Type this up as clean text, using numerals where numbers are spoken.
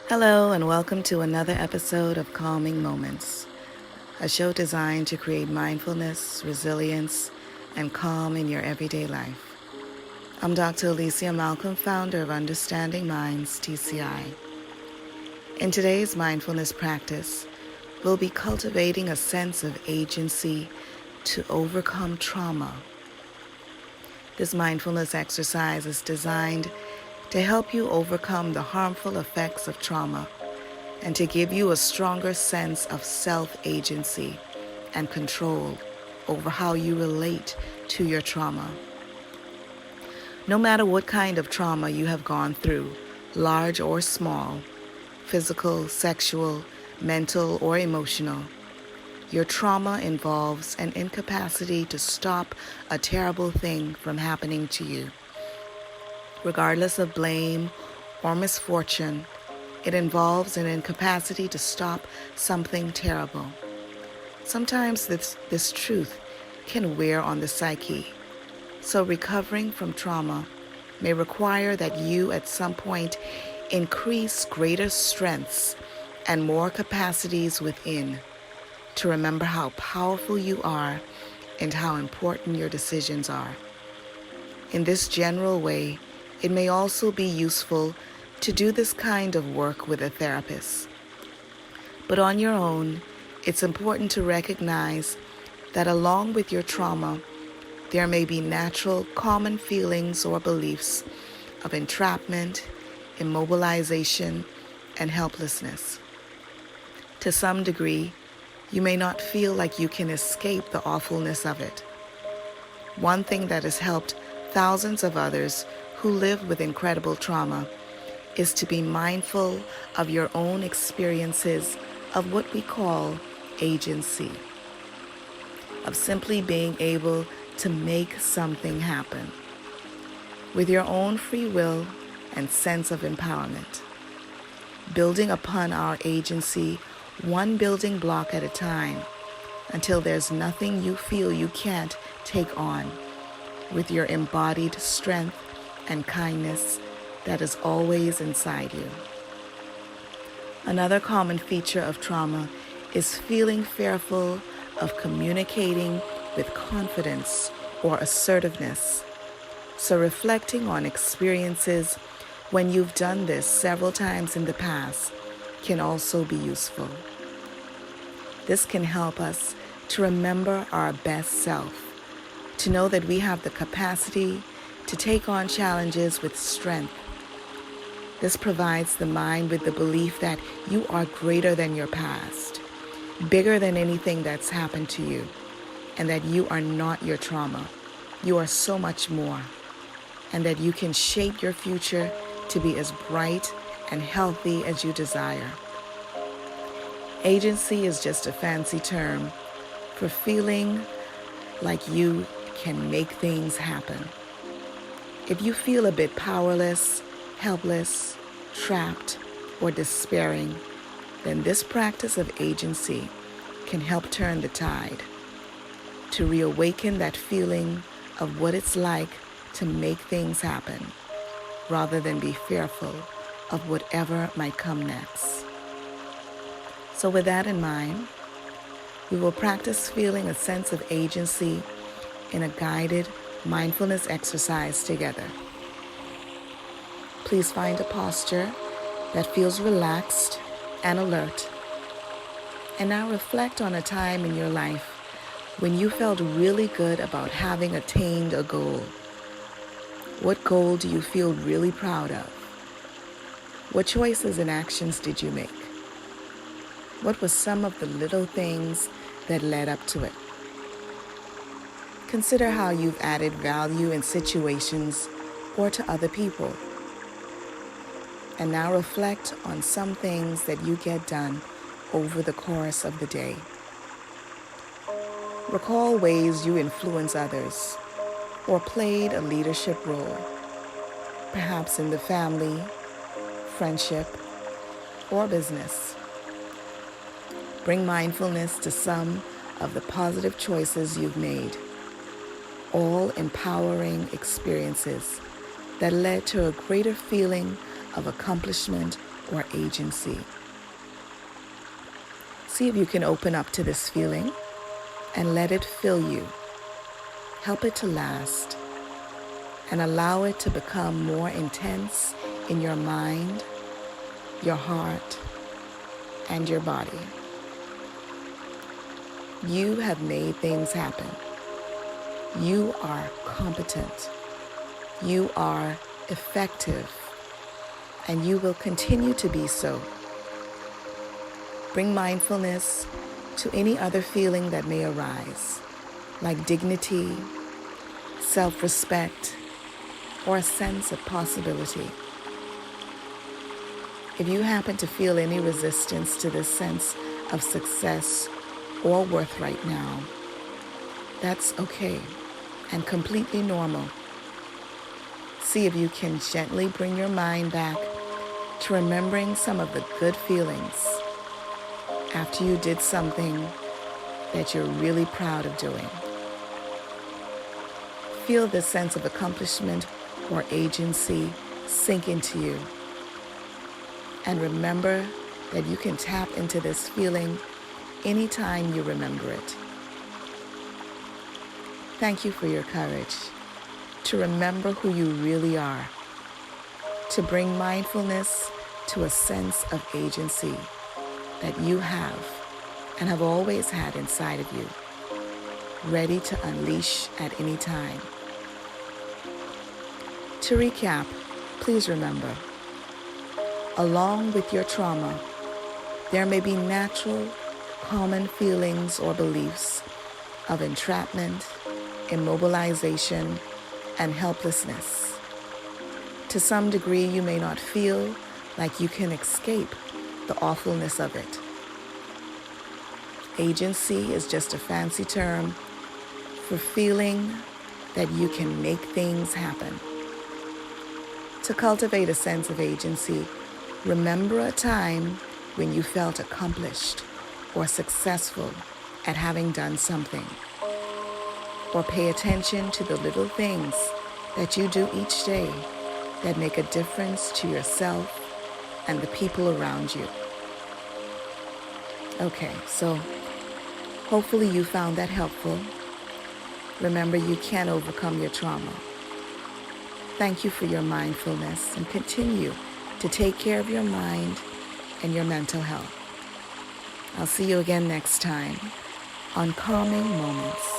Hello, and welcome to another episode of Calming Moments, a show designed to create mindfulness, resilience, and calm in your everyday life. I'm Dr. Alicia Malcolm, founder of Understanding Minds, TCI. In today's mindfulness practice, we'll be cultivating a sense of agency to overcome trauma. This mindfulness exercise is designed to help you overcome the harmful effects of trauma and to give you a stronger sense of self-agency and control over how you relate to your trauma. No matter what kind of trauma you have gone through, large or small, physical, sexual, mental, or emotional, your trauma involves an incapacity to stop a terrible thing from happening to you. Regardless of blame or misfortune, it involves an incapacity to stop something terrible. Sometimes this truth can wear on the psyche, so recovering from trauma may require that you at some point increase greater strengths and more capacities within to remember how powerful you are and how important your decisions are. In this general way, it may also be useful to do this kind of work with a therapist. But on your own, it's important to recognize that along with your trauma, there may be natural common feelings or beliefs of entrapment, immobilization, and helplessness. To some degree, you may not feel like you can escape the awfulness of it. One thing that has helped thousands of others who live with incredible trauma is to be mindful of your own experiences of what we call agency, of simply being able to make something happen with your own free will and sense of empowerment, building upon our agency one building block at a time until there's nothing you feel you can't take on with your embodied strength and kindness that is always inside you. Another common feature of trauma is feeling fearful of communicating with confidence or assertiveness. So reflecting on experiences when you've done this several times in the past can also be useful. This can help us to remember our best self, to know that we have the capacity to take on challenges with strength. This provides the mind with the belief that you are greater than your past, bigger than anything that's happened to you, and that you are not your trauma. You are so much more, and that you can shape your future to be as bright and healthy as you desire. Agency is just a fancy term for feeling like you can make things happen. If you feel a bit powerless, helpless, trapped, or despairing, then this practice of agency can help turn the tide, to reawaken that feeling of what it's like to make things happen, rather than be fearful of whatever might come next. So with that in mind, we will practice feeling a sense of agency in a guided mindfulness exercise together. Please find a posture that feels relaxed and alert. And now reflect on a time in your life when you felt really good about having attained a goal. What goal do you feel really proud of? What choices and actions did you make? What were some of the little things that led up to it? Consider how you've added value in situations or to other people. And now reflect on some things that you get done over the course of the day. Recall ways you influence others or played a leadership role, perhaps in the family, friendship, or business. Bring mindfulness to some of the positive choices you've made, all empowering experiences that led to a greater feeling of accomplishment or agency. See if you can open up to this feeling and let it fill you. Help it to last and allow it to become more intense in your mind, your heart, and your body. You have made things happen. You are competent. You are effective, and you will continue to be so. Bring mindfulness to any other feeling that may arise, like dignity, self-respect, or a sense of possibility. If you happen to feel any resistance to this sense of success or worth right now, that's okay and completely normal. See if you can gently bring your mind back to remembering some of the good feelings after you did something that you're really proud of doing. Feel this sense of accomplishment or agency sink into you. And remember that you can tap into this feeling anytime you remember it. Thank you for your courage to remember who you really are, to bring mindfulness to a sense of agency that you have and have always had inside of you, ready to unleash at any time. To recap, please remember, along with your trauma, there may be natural, common feelings or beliefs of entrapment, immobilization, and helplessness. To some degree, you may not feel like you can escape the awfulness of it. Agency is just a fancy term for feeling that you can make things happen. To cultivate a sense of agency, remember a time when you felt accomplished or successful at having done something. Or pay attention to the little things that you do each day that make a difference to yourself and the people around you. Okay, so hopefully you found that helpful. Remember, you can overcome your trauma. Thank you for your mindfulness, and continue to take care of your mind and your mental health. I'll see you again next time on Calming Moments.